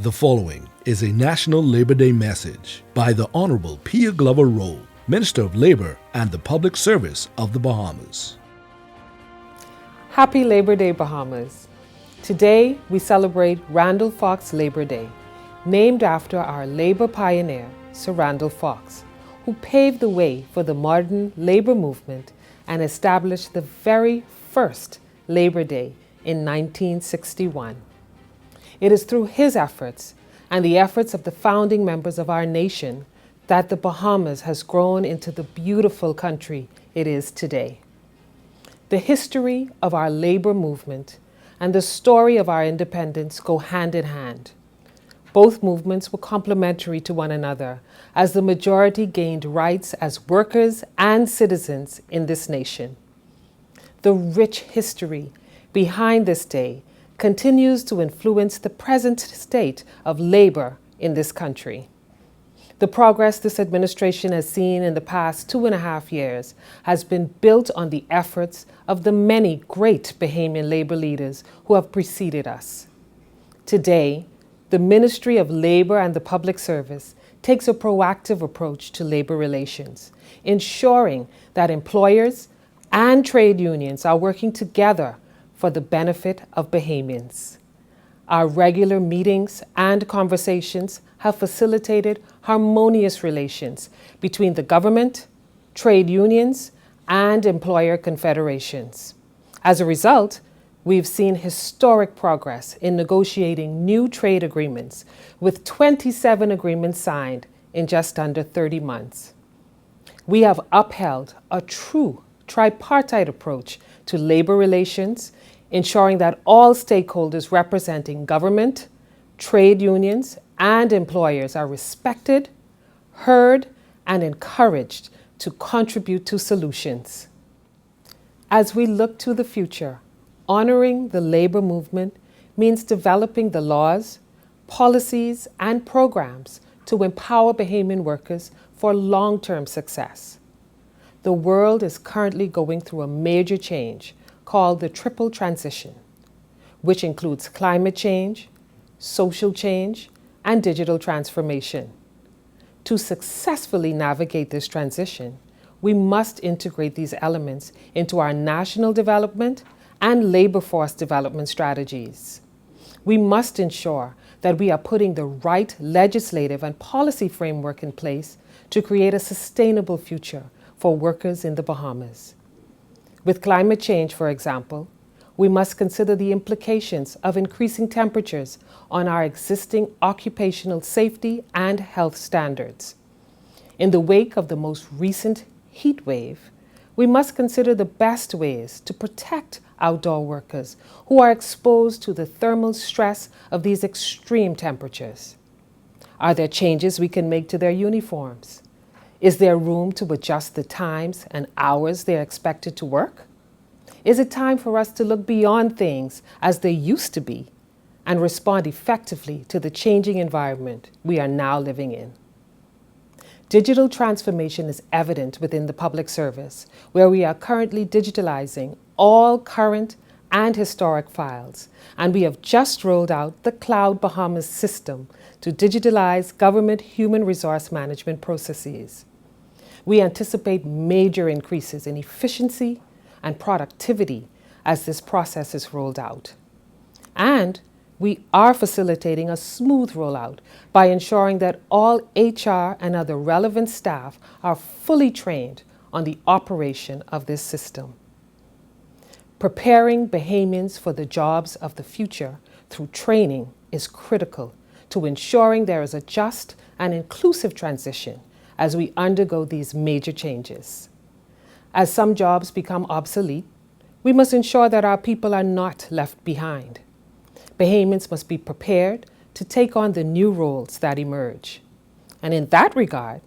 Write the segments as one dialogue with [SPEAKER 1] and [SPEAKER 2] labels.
[SPEAKER 1] The following is a National Labor Day message by the Honorable Pia Glover Rowe, Minister of Labor and the Public Service of the Bahamas.
[SPEAKER 2] Happy Labor Day, Bahamas. Today, we celebrate Randall Fox Labor Day, named after our labor pioneer, Sir Randall Fox, who paved the way for the modern labor movement and established the very first Labor Day in 1961. It is through his efforts and the efforts of the founding members of our nation that the Bahamas has grown into the beautiful country it is today. The history of our labor movement and the story of our independence go hand in hand. Both movements were complementary to one another as the majority gained rights as workers and citizens in this nation. The rich history behind this day continues to influence the present state of labor in this country. The progress this administration has seen in the past 2.5 years has been built on the efforts of the many great Bahamian labor leaders who have preceded us. Today, the Ministry of Labor and the Public Service takes a proactive approach to labor relations, ensuring that employers and trade unions are working together for the benefit of Bahamians. Our regular meetings and conversations have facilitated harmonious relations between the government, trade unions, and employer confederations. As a result, we've seen historic progress in negotiating new trade agreements, with 27 agreements signed in just under 30 months. We have upheld a true tripartite approach to labor relations, ensuring that all stakeholders representing government, trade unions, and employers are respected, heard, and encouraged to contribute to solutions. As we look to the future, honoring the labor movement means developing the laws, policies, and programs to empower Bahamian workers for long-term success. The world is currently going through a major change called the triple transition, which includes climate change, social change, and digital transformation. To successfully navigate this transition, we must integrate these elements into our national development and labor force development strategies. We must ensure that we are putting the right legislative and policy framework in place to create a sustainable future for workers in the Bahamas. With climate change, for example, we must consider the implications of increasing temperatures on our existing occupational safety and health standards. In the wake of the most recent heat wave, we must consider the best ways to protect outdoor workers who are exposed to the thermal stress of these extreme temperatures. Are there changes we can make to their uniforms? Is there room to adjust the times and hours they are expected to work? Is it time for us to look beyond things as they used to be and respond effectively to the changing environment we are now living in? Digital transformation is evident within the public service, where we are currently digitalizing all current and historic files, and we have just rolled out the Cloud Bahamas system to digitalize government human resource management processes. We anticipate major increases in efficiency and productivity as this process is rolled out. And we are facilitating a smooth rollout by ensuring that all HR and other relevant staff are fully trained on the operation of this system. Preparing Bahamians for the jobs of the future through training is critical to ensuring there is a just and inclusive transition as we undergo these major changes. As some jobs become obsolete, we must ensure that our people are not left behind. Bahamians must be prepared to take on the new roles that emerge. And in that regard,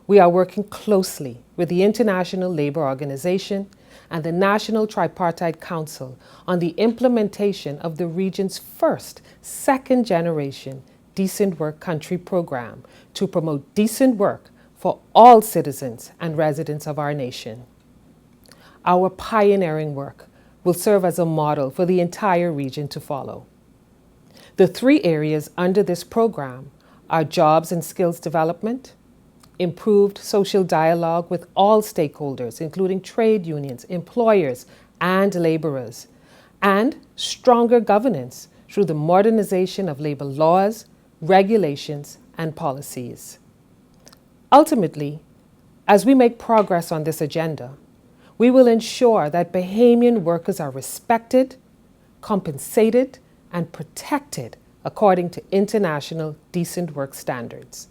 [SPEAKER 2] we are working closely with the International Labour Organization and the National Tripartite Council on the implementation of the region's first second-generation Decent Work Country program to promote decent work for all citizens and residents of our nation. Our pioneering work will serve as a model for the entire region to follow. The three areas under this program are jobs and skills development, improved social dialogue with all stakeholders, including trade unions, employers, and laborers, and stronger governance through the modernization of labor laws, regulations, and policies. Ultimately, as we make progress on this agenda, we will ensure that Bahamian workers are respected, compensated, and protected according to international decent work standards.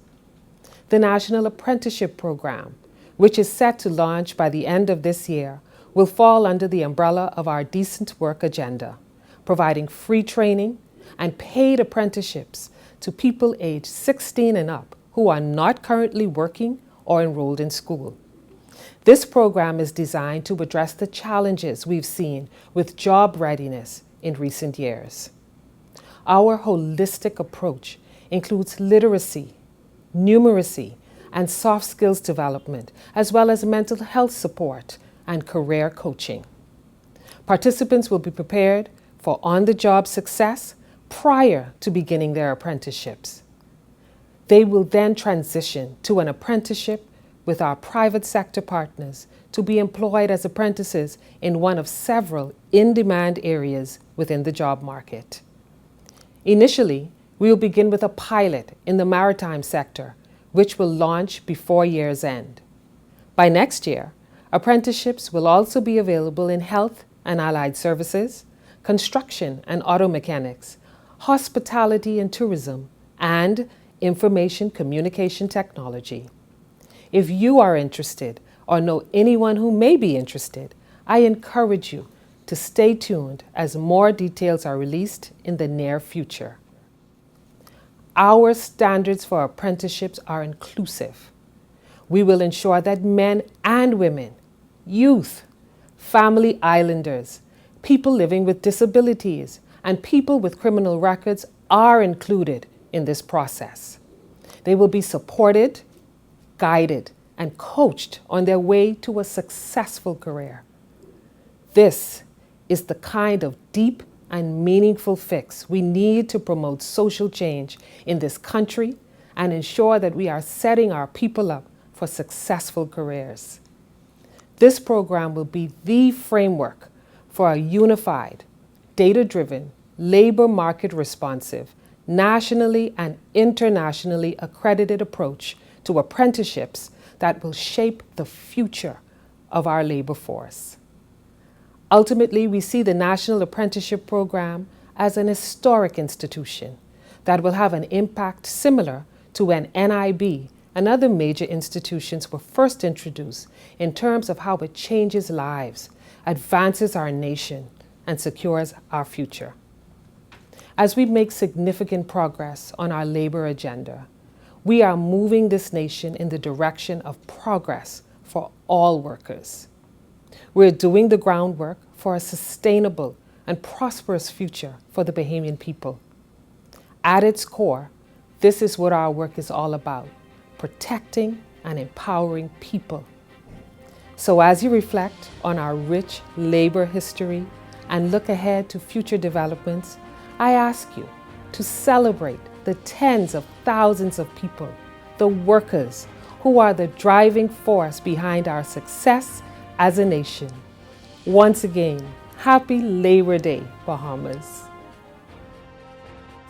[SPEAKER 2] The National Apprenticeship Program, which is set to launch by the end of this year, will fall under the umbrella of our decent work agenda, providing free training and paid apprenticeships to people aged 16 and up who are not currently working or enrolled in school. This program is designed to address the challenges we've seen with job readiness in recent years. Our holistic approach includes literacy, numeracy, and soft skills development, as well as mental health support and career coaching. Participants will be prepared for on-the-job success prior to beginning their apprenticeships. They will then transition to an apprenticeship with our private sector partners to be employed as apprentices in one of several in-demand areas within the job market. Initially, we will begin with a pilot in the maritime sector, which will launch before year's end. By next year, apprenticeships will also be available in health and allied services, construction and auto mechanics, hospitality and tourism, and information communication technology. If you are interested or know anyone who may be interested, I encourage you to stay tuned as more details are released in the near future. Our standards for apprenticeships are inclusive. We will ensure that men and women, youth, family islanders, people living with disabilities, and people with criminal records are included in this process. They will be supported, guided, and coached on their way to a successful career. This is the kind of deep and meaningful fix we need to promote social change in this country and ensure that we are setting our people up for successful careers. This program will be the framework for a unified, data-driven, labor market responsive, nationally and internationally accredited approach to apprenticeships that will shape the future of our labor force. Ultimately, we see the National Apprenticeship Program as an historic institution that will have an impact similar to when NIB and other major institutions were first introduced in terms of how it changes lives, advances our nation, and secures our future. As we make significant progress on our labor agenda, we are moving this nation in the direction of progress for all workers. We're doing the groundwork for a sustainable and prosperous future for the Bahamian people. At its core, this is what our work is all about: protecting and empowering people. So as you reflect on our rich labor history and look ahead to future developments, I ask you to celebrate the tens of thousands of people, the workers, who are the driving force behind our success as a nation. Once again, happy Labor Day, Bahamas.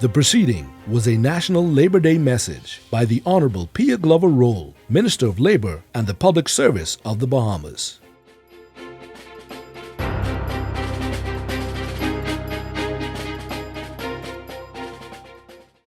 [SPEAKER 1] The proceeding was a National Labor Day message by the Honorable Pia Glover Roll, Minister of Labor and the Public Service of the Bahamas.